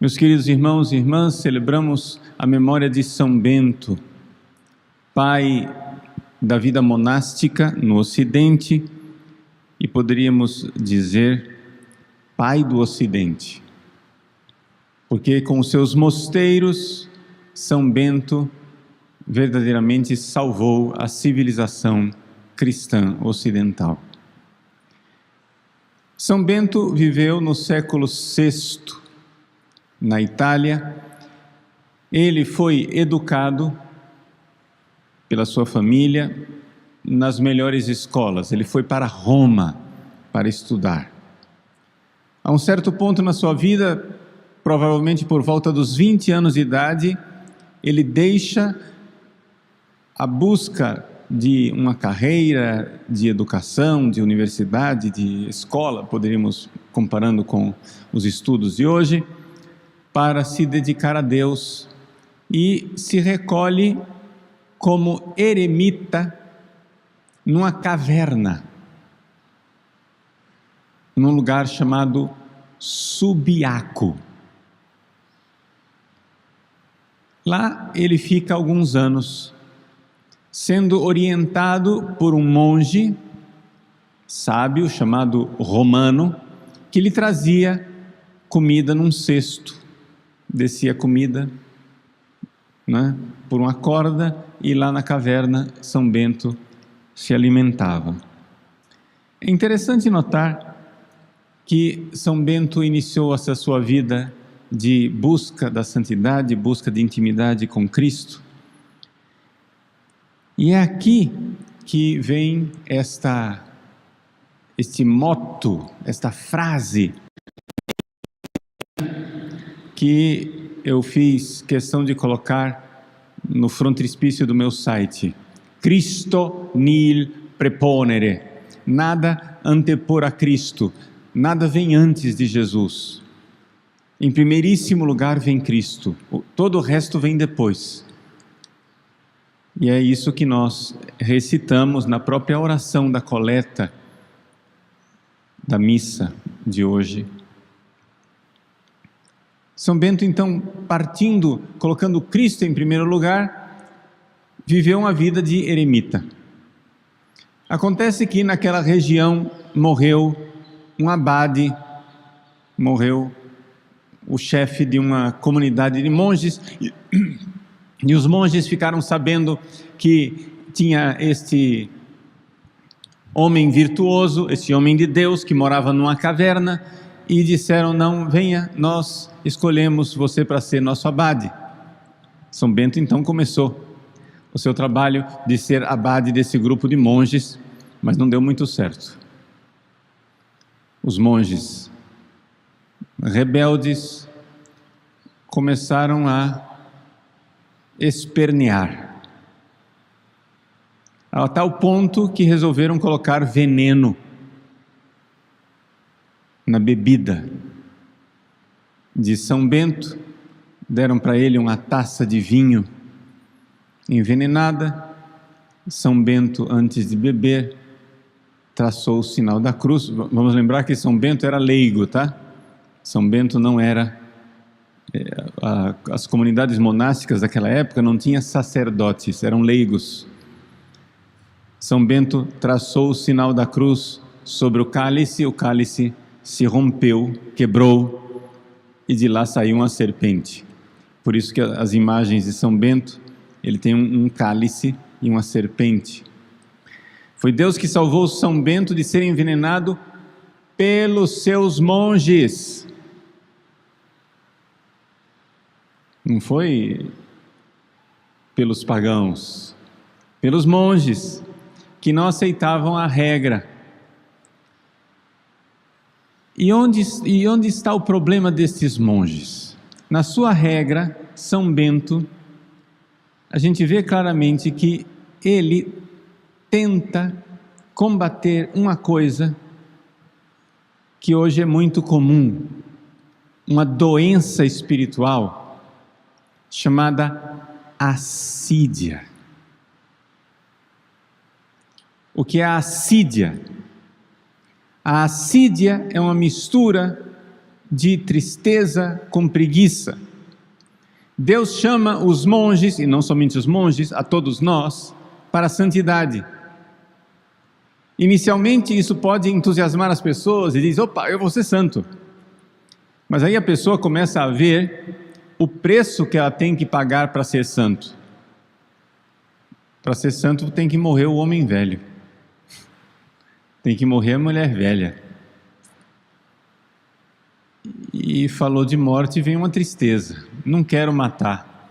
Meus queridos irmãos e irmãs, celebramos a memória de São Bento, pai da vida monástica no Ocidente e poderíamos dizer pai do Ocidente, porque com os seus mosteiros, São Bento verdadeiramente salvou a civilização cristã ocidental. São Bento viveu no século VI, na Itália. Ele foi educado pela sua família nas melhores escolas. Ele foi para Roma para estudar. A um certo ponto na sua vida, provavelmente por volta dos 20 anos de idade, ele deixa a busca de uma carreira de educação, de universidade, de escola, poderíamos comparando com os estudos de hoje, para se dedicar a Deus, e se recolhe como eremita numa caverna, num lugar chamado Subiaco. Lá ele fica alguns anos, sendo orientado por um monge sábio chamado Romano, que lhe trazia comida num cesto. Descia comida, né, por uma corda, e lá na caverna São Bento se alimentava. É interessante notar que São Bento iniciou essa sua vida de busca da santidade, busca de intimidade com Cristo. E é aqui que vem este motto, esta frase que eu fiz questão de colocar no frontispício do meu site: Christo nil preponere, nada antepor a Cristo, nada vem antes de Jesus. Em primeiríssimo lugar vem Cristo, todo o resto vem depois. E é isso que nós recitamos na própria oração da coleta da missa de hoje. São Bento, então, partindo, colocando Cristo em primeiro lugar, viveu uma vida de eremita. Acontece que naquela região morreu um abade, morreu o chefe de uma comunidade de monges, e os monges ficaram sabendo que tinha este homem virtuoso, este homem de Deus que morava numa caverna, e disseram: não, venha, nós escolhemos você para ser nosso abade. São Bento então começou o seu trabalho de ser abade desse grupo de monges, mas não deu muito certo. Os monges rebeldes começaram a espernear, a tal ponto que resolveram colocar veneno na bebida de São Bento. Deram para ele uma taça de vinho envenenada. São Bento, antes de beber, traçou o sinal da cruz. Vamos lembrar que São Bento era leigo, tá? São Bento não era... as comunidades monásticas daquela época não tinham sacerdotes, eram leigos. São Bento traçou o sinal da cruz sobre o cálice se rompeu, quebrou, e de lá saiu uma serpente. Por isso que as imagens de São Bento, ele tem um cálice e uma serpente. Foi Deus que salvou São Bento de ser envenenado pelos seus monges. Não foi pelos pagãos, pelos monges, que não aceitavam a regra. E onde está o problema destes monges? Na sua regra, São Bento, a gente vê claramente que ele tenta combater uma coisa que hoje é muito comum, uma doença espiritual chamada assídia. O que é a assídia? A assídia é uma mistura de tristeza com preguiça. Deus chama os monges, e não somente os monges, a todos nós, para a santidade. Inicialmente isso pode entusiasmar as pessoas e diz: opa, eu vou ser santo. Mas aí a pessoa começa a ver o preço que ela tem que pagar para ser santo. Para ser santo tem que morrer o homem velho. Tem que morrer a mulher velha. E falou de morte, vem uma tristeza. Não quero matar.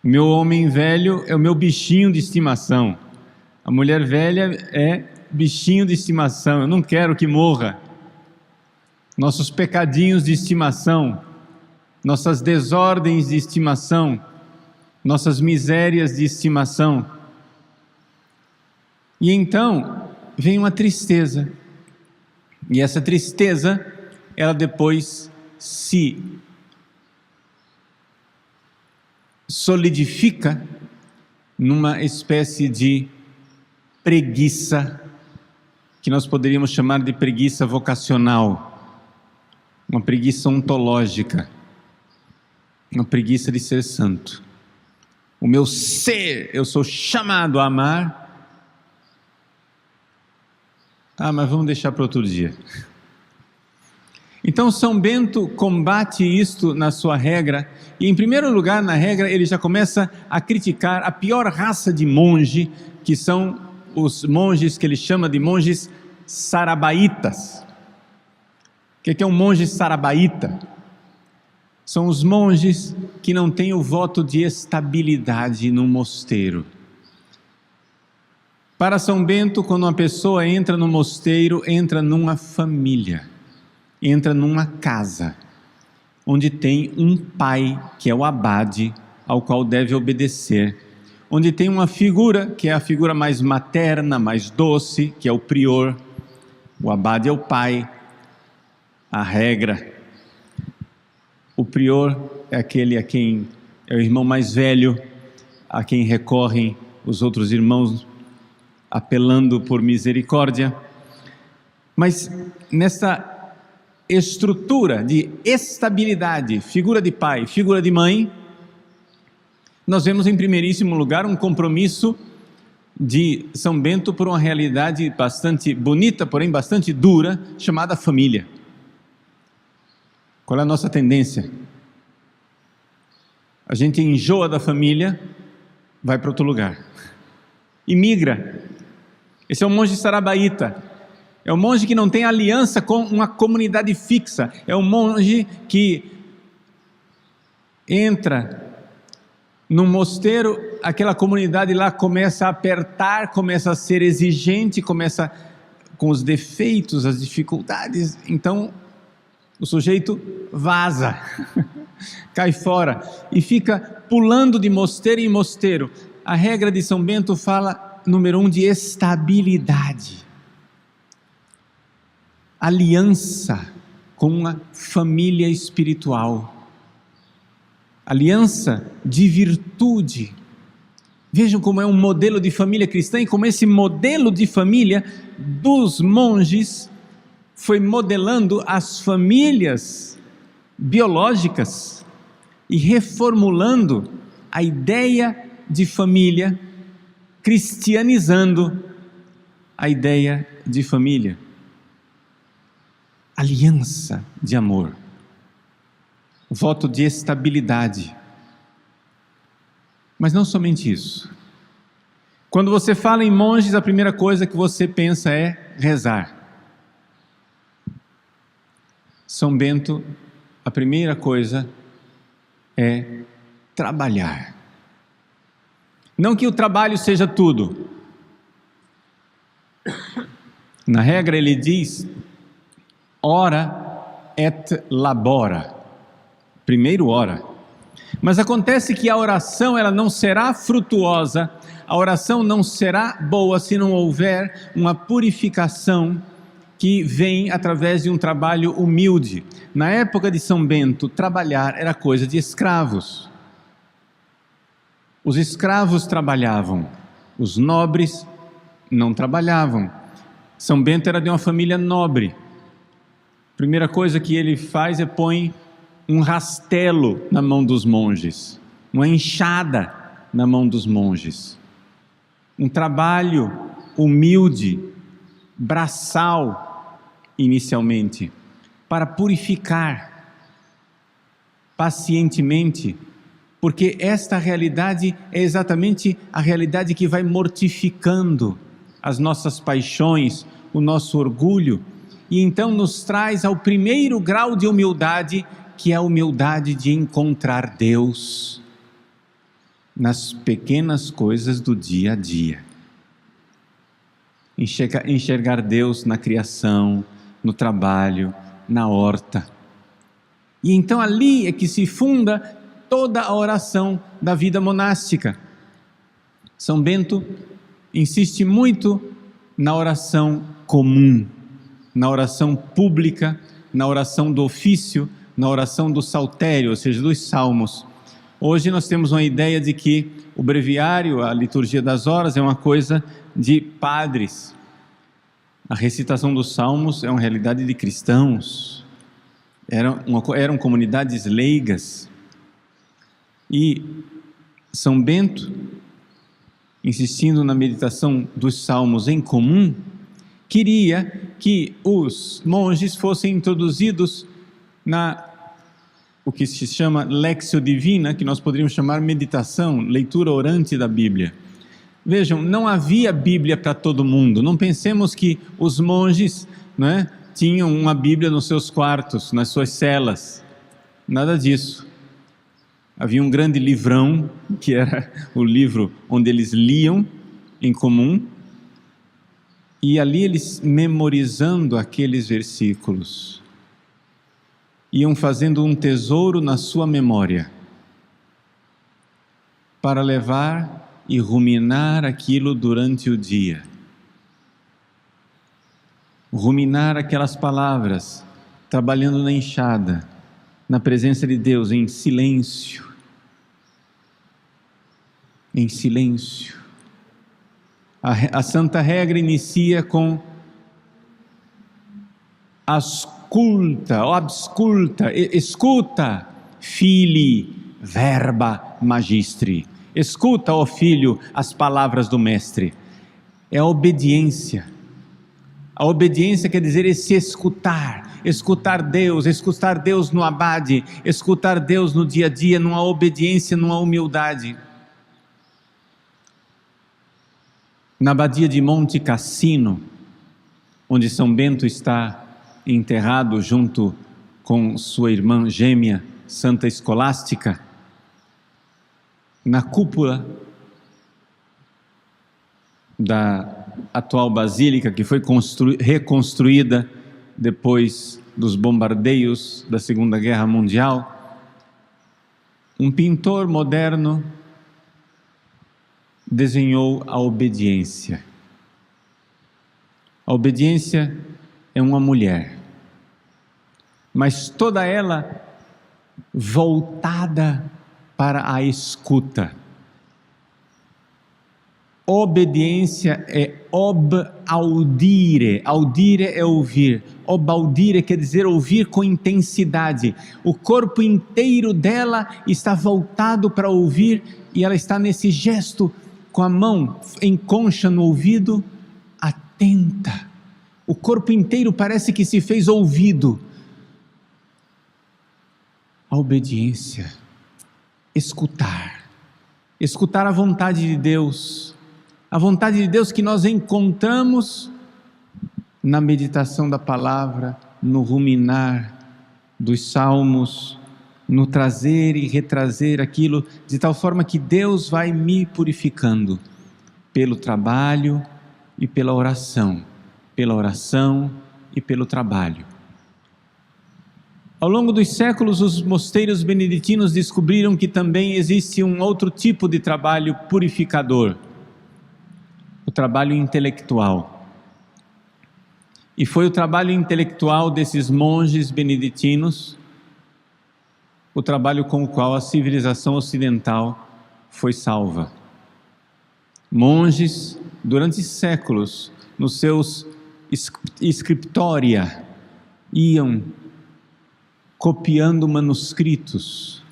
Meu homem velho é o meu bichinho de estimação. A mulher velha é bichinho de estimação. Eu não quero que morra. Nossos pecadinhos de estimação, nossas desordens de estimação, nossas misérias de estimação. E então vem uma tristeza. E essa tristeza, ela depois se solidifica numa espécie de preguiça, que nós poderíamos chamar de preguiça vocacional, uma preguiça ontológica, uma preguiça de ser santo. O meu ser, eu sou chamado a amar. Mas vamos deixar para outro dia. Então São Bento combate isto na sua regra, e em primeiro lugar na regra ele já começa a criticar a pior raça de monge, que são os monges que ele chama de monges sarabaitas. O que é um monge sarabaíta? São os monges que não têm o voto de estabilidade no mosteiro. Para São Bento, quando uma pessoa entra no mosteiro, entra numa família, entra numa casa, onde tem um pai, que é o abade, ao qual deve obedecer, onde tem uma figura, que é a figura mais materna, mais doce, que é o prior. O abade é o pai, a regra. O prior é aquele a quem é o irmão mais velho, a quem recorrem os outros irmãos, apelando por misericórdia. Mas nessa estrutura de estabilidade, figura de pai, figura de mãe, nós vemos em primeiríssimo lugar um compromisso de São Bento por uma realidade bastante bonita, porém bastante dura, chamada família. Qual é a nossa tendência? A gente enjoa da família, vai para outro lugar, imigra. Esse é o monge sarabaíta, é o monge que não tem aliança com uma comunidade fixa, é o monge que entra num mosteiro, aquela comunidade lá começa a apertar, começa a ser exigente, começa com os defeitos, as dificuldades, então o sujeito vaza, cai fora e fica pulando de mosteiro em mosteiro. A regra de São Bento fala, número 1, de estabilidade, aliança com uma família espiritual, aliança de virtude. Vejam como é um modelo de família cristã e como esse modelo de família dos monges foi modelando as famílias biológicas e reformulando a ideia de família, cristianizando a ideia de família. Aliança de amor, voto de estabilidade. Mas não somente isso. Quando você fala em monges, a primeira coisa que você pensa é rezar. São Bento, a primeira coisa é trabalhar. Não que o trabalho seja tudo. Na regra ele diz, ora et labora. Primeiro ora. Mas acontece que a oração ela não será frutuosa, a oração não será boa se não houver uma purificação que vem através de um trabalho humilde. Na época de São Bento, trabalhar era coisa de escravos. Os escravos trabalhavam, os nobres não trabalhavam. São Bento era de uma família nobre. Primeira coisa que ele faz é põe um rastelo na mão dos monges, uma enxada na mão dos monges. Um trabalho humilde, braçal, inicialmente, para purificar pacientemente, porque esta realidade é exatamente a realidade que vai mortificando as nossas paixões, o nosso orgulho, e então nos traz ao primeiro grau de humildade, que é a humildade de encontrar Deus nas pequenas coisas do dia a dia. Enxergar Deus na criação, no trabalho, na horta. E então ali é que se funda toda a oração da vida monástica. São Bento insiste muito na oração comum, na oração pública, na oração do ofício, na oração do saltério, ou seja, dos salmos. Hoje nós temos uma ideia de que o breviário, a liturgia das horas, é uma coisa de padres. A recitação dos salmos é uma realidade de cristãos. Eram comunidades leigas. E São Bento, insistindo na meditação dos salmos em comum, queria que os monges fossem introduzidos o que se chama Lectio Divina, que nós poderíamos chamar meditação, leitura orante da Bíblia. Vejam, não havia Bíblia para todo mundo. Não pensemos que os monges, tinham uma Bíblia nos seus quartos, nas suas celas. Nada disso. Havia um grande livrão, que era o livro onde eles liam em comum, e ali eles, memorizando aqueles versículos, iam fazendo um tesouro na sua memória, para levar e ruminar aquilo durante o dia. Ruminar aquelas palavras, trabalhando na enxada, na presença de Deus, em silêncio. Em silêncio. A Santa Regra inicia com asculta, ou absculta, escuta, fili, verba magistri. Escuta, ó filho, as palavras do mestre. É a obediência. A obediência quer dizer esse escutar Deus no abade, escutar Deus no dia a dia, numa obediência, numa humildade. Na abadia de Monte Cassino, onde São Bento está enterrado junto com sua irmã gêmea, Santa Escolástica, na cúpula da atual basílica, que foi reconstruída depois dos bombardeios da Segunda Guerra Mundial, um pintor moderno desenhou a obediência. A obediência é uma mulher, mas toda ela voltada para a escuta. Obediência é obaudire, audire é ouvir, obaudire quer dizer ouvir com intensidade. O corpo inteiro dela está voltado para ouvir e ela está nesse gesto com a mão em concha no ouvido, atenta. O corpo inteiro parece que se fez ouvido. A obediência, escutar a vontade de Deus, a vontade de Deus que nós encontramos na meditação da palavra, no ruminar dos salmos, no trazer e retrazer aquilo, de tal forma que Deus vai me purificando pelo trabalho e pela oração e pelo trabalho. Ao longo dos séculos, os mosteiros beneditinos descobriram que também existe um outro tipo de trabalho purificador, o trabalho intelectual. E foi o trabalho intelectual desses monges beneditinos, o trabalho com o qual a civilização ocidental foi salva. Monges, durante séculos, nos seus scriptoria, iam copiando manuscritos.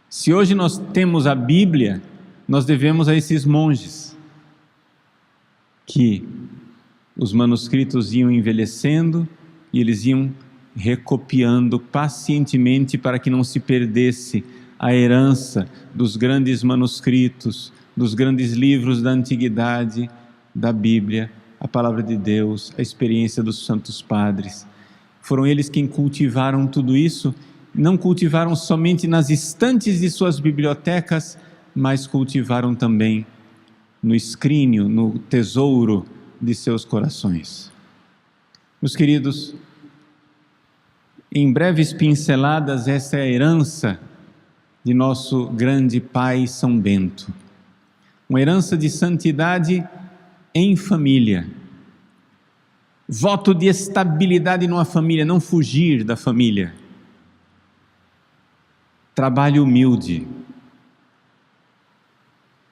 Se hoje nós temos a Bíblia, nós devemos a esses monges, que os manuscritos iam envelhecendo e eles iam recopiando pacientemente para que não se perdesse a herança dos grandes manuscritos, dos grandes livros da antiguidade, da Bíblia, a palavra de Deus, a experiência dos santos padres. Foram eles quem cultivaram tudo isso, não cultivaram somente nas estantes de suas bibliotecas, mas cultivaram também no escrínio, no tesouro de seus corações. Meus queridos, em breves pinceladas, essa é a herança de nosso grande pai São Bento. Uma herança de santidade em família. Voto de estabilidade numa família, não fugir da família. Trabalho humilde.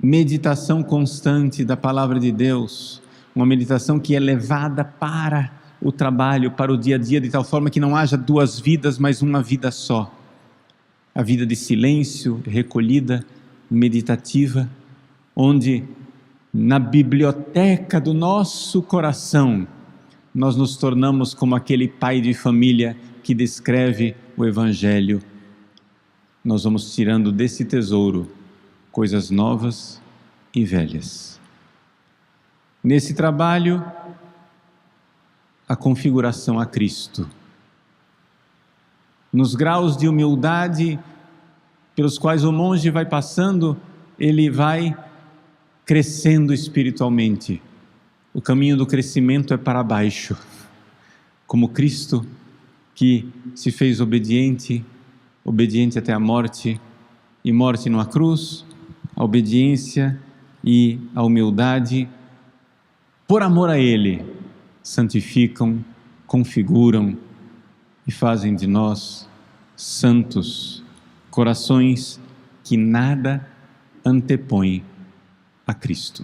Meditação constante da palavra de Deus. Uma meditação que é levada para o trabalho, para o dia a dia, de tal forma que não haja duas vidas, mas uma vida só. A vida de silêncio, recolhida, meditativa, onde na biblioteca do nosso coração nós nos tornamos como aquele pai de família que descreve o Evangelho. Nós vamos tirando desse tesouro coisas novas e velhas. Nesse trabalho, a configuração a Cristo. Nos graus de humildade pelos quais o monge vai passando, ele vai crescendo espiritualmente. O caminho do crescimento é para baixo, como Cristo, que se fez obediente até a morte, e morte numa cruz. A obediência e a humildade, por amor a Ele, santificam, configuram e fazem de nós santos, corações que nada antepõem a Cristo.